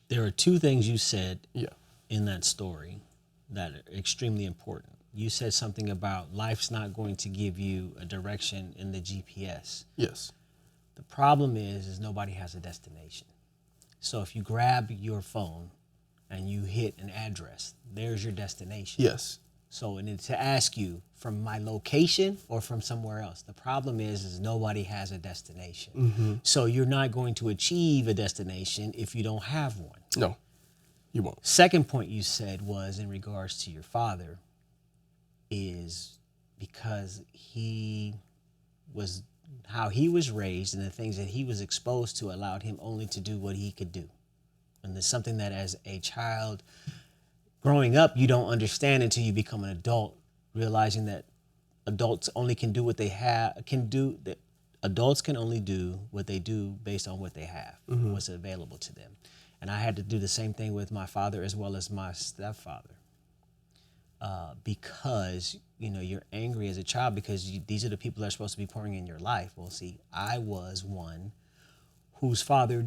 There are two things you said Yeah. in that story that are extremely important. You said something about life's not going to give you a direction in the GPS. Yes. The problem is nobody has a destination. So if you grab your phone and you hit an address, there's your destination. Yes. So and to ask you from my location or from somewhere else, the problem is nobody has a destination. Mm-hmm. So you're not going to achieve a destination if you don't have one. No, you won't. Second point you said was in regards to your father is because he was how he was raised and the things that he was exposed to allowed him only to do what he could do. And it's something that as a child growing up, you don't understand until you become an adult, realizing that adults only can do what they that adults can only do what they do based on what they have, what's available to them. And I had to do the same thing with my father as well as my stepfather. Because, you're angry as a child because these are the people that are supposed to be pouring in your life. Well, see, I was one whose father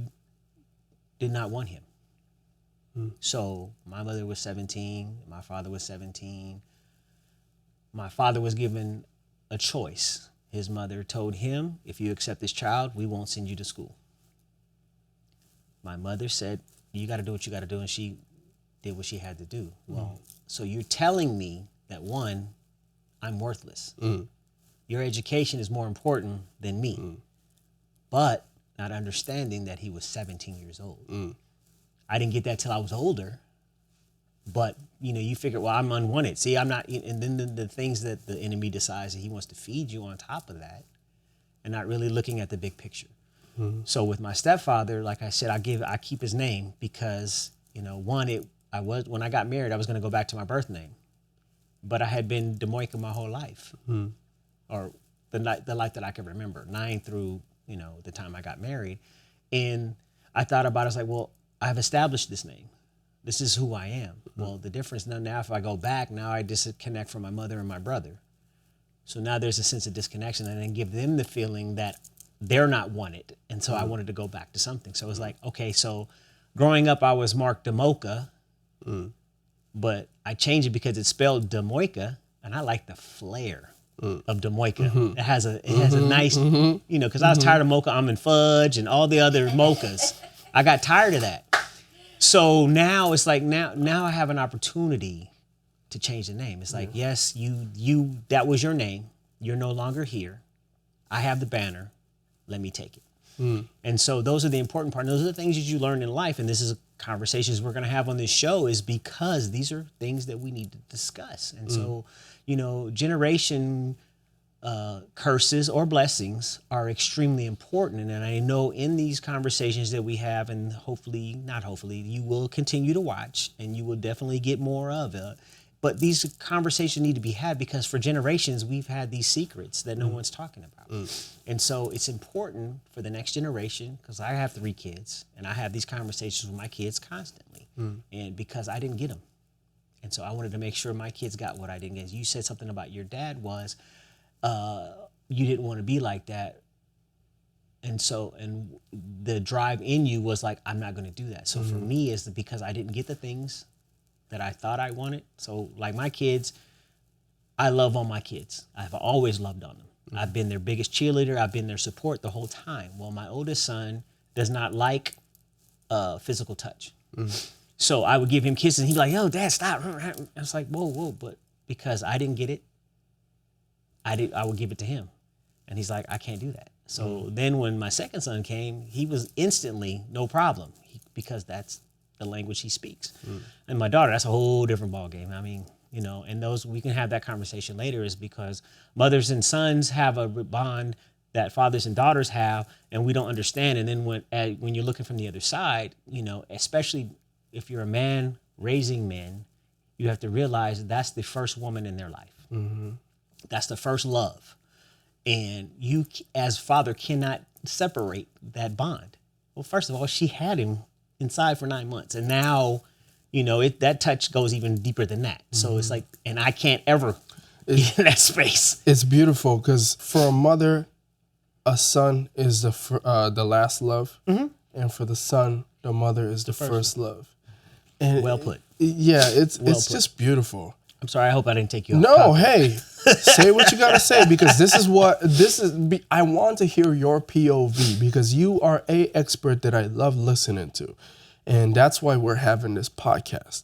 did not want him. So my mother was 17, my father was 17. My father was given a choice. His mother told him, if you accept this child, we won't send you to school. My mother said, you got to do what you got to do. And she did what she had to do. Well, so you're telling me that one, I'm worthless. Your education is more important than me. But not understanding that he was 17 years old. I didn't get that till I was older. But, you figure, well, I'm unwanted. See, I'm not, and then the things that the enemy decides that he wants to feed you on top of that and not really looking at the big picture. So with my stepfather, like I said, I keep his name because, when I got married, I was going to go back to my birth name, but I had been Demoika my whole life, or the life that I can remember, 9 through, the time I got married. And I thought about it, I was like, well, I've established this name. This is who I am. Well, the difference now if I go back, now I disconnect from my mother and my brother. So now there's a sense of disconnection and then give them the feeling that they're not wanted. And so I wanted to go back to something. So it was like, okay, so growing up, I was marked Demoka, but I changed it because it's spelled Demoika, and I like the flair of Demoika. It has a nice, because I was tired of mocha almond fudge and all the other mochas. I got tired of that. So now it's like, now I have an opportunity to change the name. It's like, yes, you that was your name. You're no longer here. I have the banner. Let me take it. And so those are the important part. Those are the things that you learn in life. And this is conversations we're going to have on this show is because these are things that we need to discuss. And so, generation curses or blessings are extremely important. And I know in these conversations that we have, and not hopefully, you will continue to watch and you will definitely get more of it. But these conversations need to be had because for generations, we've had these secrets that no one's talking about. And so it's important for the next generation, because I have 3 kids and I have these conversations with my kids constantly. And because I didn't get them. And so I wanted to make sure my kids got what I didn't get. You said something about your dad was, you didn't want to be like that. And the drive in you was like, I'm not going to do that. So for me, it's because I didn't get the things that I thought I wanted. So like my kids, I love on my kids. I've always loved on them. I've been their biggest cheerleader. I've been their support the whole time. Well, my oldest son does not like physical touch. So I would give him kisses and he'd be like, yo, Dad, stop. I was like, whoa. But because I didn't get it, I would give it to him. And he's like, I can't do that. So then when my second son came, he was instantly no problem because that's the language he speaks. And my daughter, that's a whole different ballgame. I mean, and those, we can have that conversation later, is because mothers and sons have a bond that fathers and daughters have, and we don't understand. And then when you're looking from the other side, especially if you're a man raising men, you have to realize that's the first woman in their life. That's the first love. And you, as father, cannot separate that bond. Well, first of all, she had him inside for 9 months. And now, that touch goes even deeper than that. So it's like, and I can't ever get in that space. It's beautiful because for a mother, a son is the last love. And for the son, the mother is the first love. And Well put. Yeah, it's Well put. just beautiful. I'm sorry. I hope I didn't take you off No, topic. hey, say what you gotta say, because I want to hear your POV, because you are a expert that I love listening to, and that's why we're having this podcast.